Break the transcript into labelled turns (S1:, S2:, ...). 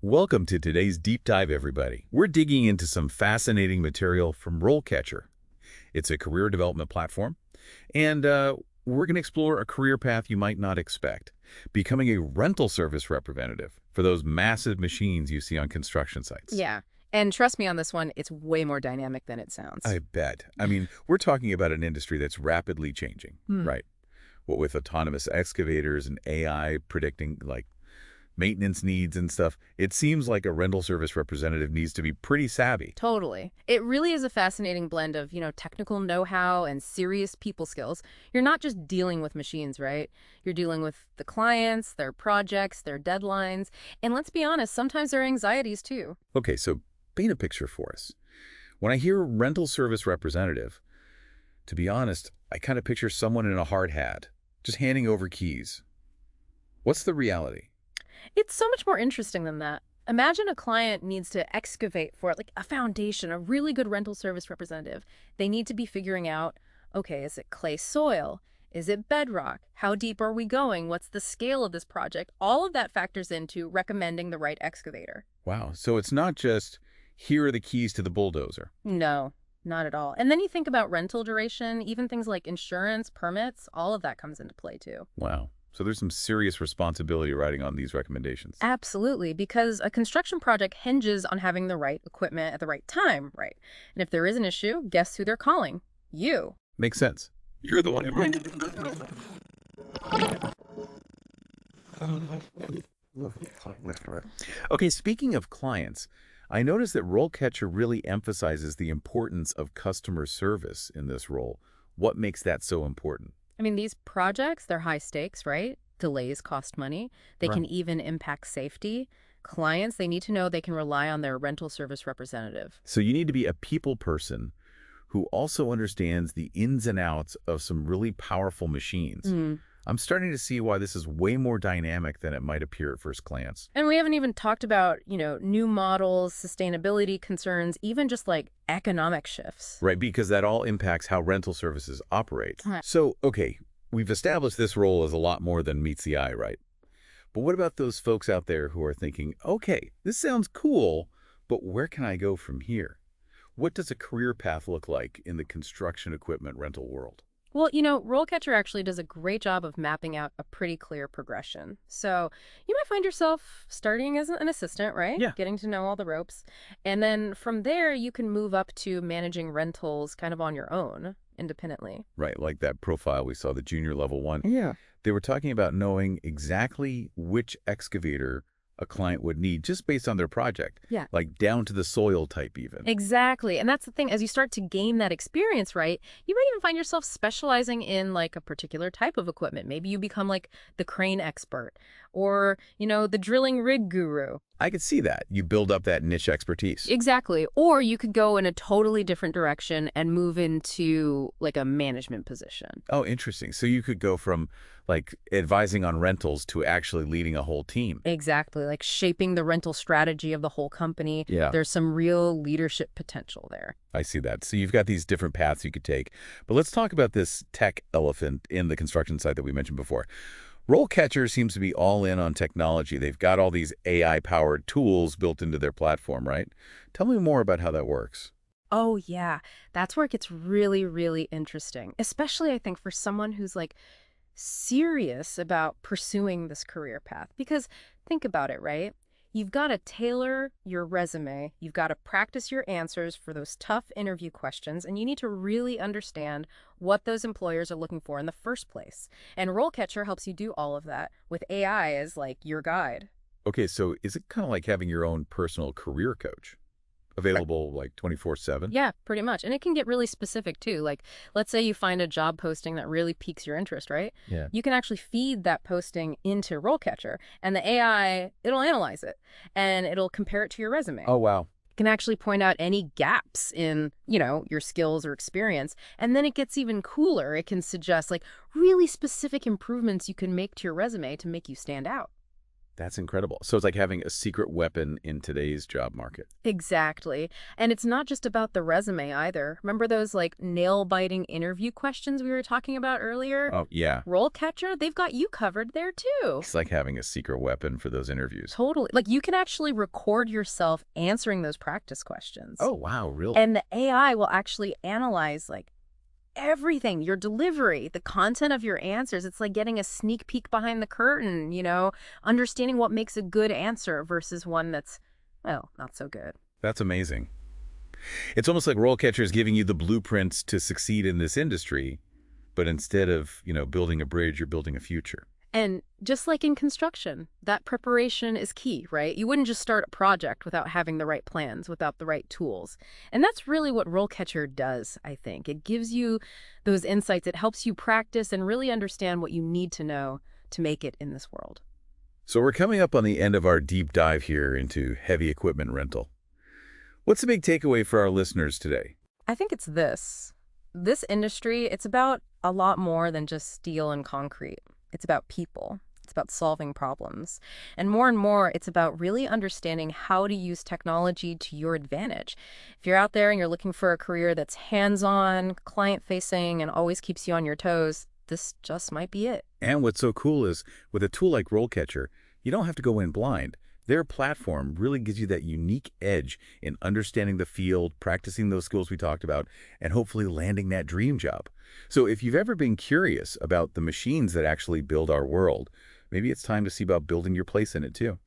S1: Welcome to today's deep dive, everybody. We're digging into some fascinating material from RoleCatcher. It's a career development platform, and we're going to explore a career path you might not expect, becoming a rental service representative for those massive machines you see on construction sites.
S2: Yeah. And trust me on this one, it's way more dynamic than it sounds.
S1: I bet. I mean, we're talking about an industry that's rapidly changing,
S2: Hmm.
S1: right? What with autonomous excavators and AI predicting, like, maintenance needs and stuff, it seems like a rental service representative needs to be pretty savvy.
S2: Totally. It really is a fascinating blend of, technical know-how and serious people skills. You're not just dealing with machines, right? You're dealing with the clients, their projects, their deadlines, and let's be honest, sometimes their anxieties too.
S1: Okay, so paint a picture for us. When I hear rental service representative, to be honest, I kind of picture someone in a hard hat, just handing over keys. What's the reality?
S2: It's so much more interesting than that. Imagine a client needs to excavate for like a foundation, a really good rental service representative. They need to be figuring out, okay, is it clay soil? Is it bedrock? How deep are we going? What's the scale of this project? All of that factors into recommending the right excavator.
S1: Wow, so it's not just, here are the keys to the bulldozer.
S2: No, not at all. And then you think about rental duration, even things like insurance, permits, all of that comes into play too.
S1: Wow. So there's some serious responsibility riding on these recommendations.
S2: Absolutely, because a construction project hinges on having the right equipment at the right time, right? And if there is an issue, guess who they're calling? You.
S1: Makes sense. You're the one who... Okay, speaking of clients, I noticed that RoleCatcher really emphasizes the importance of customer service in this role. What makes that so important?
S2: I mean, these projects, they're high stakes, right? Delays cost money. They can
S1: Right.
S2: even impact safety. Clients, they need to know they can rely on their rental service representative.
S1: So you need to be a people person who also understands the ins and outs of some really powerful machines. I'm starting to see why this is way more dynamic than it might appear at first glance.
S2: And we haven't even talked about, new models, sustainability concerns, even just like economic shifts.
S1: Right, because that all impacts how rental services operate.
S2: Right.
S1: So, okay, we've established this role as a lot more than meets the eye, right? But what about those folks out there who are thinking, okay, this sounds cool, but where can I go from here? What does a career path look like in the construction equipment rental world?
S2: Well, RoleCatcher actually does a great job of mapping out a pretty clear progression. So you might find yourself starting as an assistant, right?
S1: Yeah.
S2: Getting to know all the ropes. And then from there, you can move up to managing rentals kind of on your own, independently.
S1: Right, like that profile we saw, the junior level one.
S2: Yeah.
S1: They were talking about knowing exactly which excavator a client would need just based on their project.
S2: Yeah.
S1: Like down to the soil type even.
S2: Exactly. And that's the thing. As you start to gain that experience, right, you might even find yourself specializing in like a particular type of equipment. Maybe you become like the crane expert or, the drilling rig guru.
S1: I could see that. You build up that niche expertise.
S2: Exactly. Or you could go in a totally different direction and move into like a management position.
S1: Oh, interesting. So you could go from like advising on rentals to actually leading a whole team.
S2: Exactly. Like shaping the rental strategy of the whole company.
S1: Yeah.
S2: There's some real leadership potential there.
S1: I see that. So you've got these different paths you could take. But let's talk about this tech elephant in the construction site that we mentioned before. RoleCatcher seems to be all in on technology. They've got all these AI-powered tools built into their platform, right? Tell me more about how that works.
S2: Oh, yeah. That's where it gets really, really interesting, especially I think for someone who's like serious about pursuing this career path. Because think about it, right? You've got to tailor your resume. You've got to practice your answers for those tough interview questions, and you need to really understand what those employers are looking for in the first place. And RoleCatcher helps you do all of that with AI as like your guide.
S1: Okay, so is it kind of like having your own personal career coach? Available like 24/7?
S2: Yeah, pretty much. And it can get really specific too. Like, let's say you find a job posting that really piques your interest, right?
S1: Yeah.
S2: You can actually feed that posting into RoleCatcher, and the AI, it'll analyze it, and it'll compare it to your resume.
S1: Oh, wow.
S2: It can actually point out any gaps in, your skills or experience. And then it gets even cooler. It can suggest like really specific improvements you can make to your resume to make you stand out.
S1: That's incredible. So it's like having a secret weapon in today's job market.
S2: Exactly. And it's not just about the resume either. Remember those like nail-biting interview questions we were talking about earlier?
S1: Oh, yeah.
S2: RoleCatcher, they've got you covered there too.
S1: It's like having a secret weapon for those interviews.
S2: Totally. Like you can actually record yourself answering those practice questions.
S1: Oh, wow, really?
S2: And the AI will actually analyze like everything, your delivery, the content of your answers. It's like getting a sneak peek behind the curtain, understanding what makes a good answer versus one that's, well, not so good.
S1: That's amazing. It's almost like RoleCatcher is giving you the blueprints to succeed in this industry, but instead of, building a bridge, you're building a future.
S2: And just like in construction, that preparation is key, right? You wouldn't just start a project without having the right plans, without the right tools. And that's really what RoleCatcher does, I think. It gives you those insights. It helps you practice and really understand what you need to know to make it in this world.
S1: So we're coming up on the end of our deep dive here into heavy equipment rental. What's the big takeaway for our listeners today?
S2: I think it's this. This industry, it's about a lot more than just steel and concrete. It's about people. It's about solving problems. And more, it's about really understanding how to use technology to your advantage. If you're out there and you're looking for a career that's hands-on, client-facing, and always keeps you on your toes, this just might be it.
S1: And what's so cool is, with a tool like RoleCatcher, you don't have to go in blind. Their platform really gives you that unique edge in understanding the field, practicing those skills we talked about, and hopefully landing that dream job. So if you've ever been curious about the machines that actually build our world, maybe it's time to see about building your place in it too.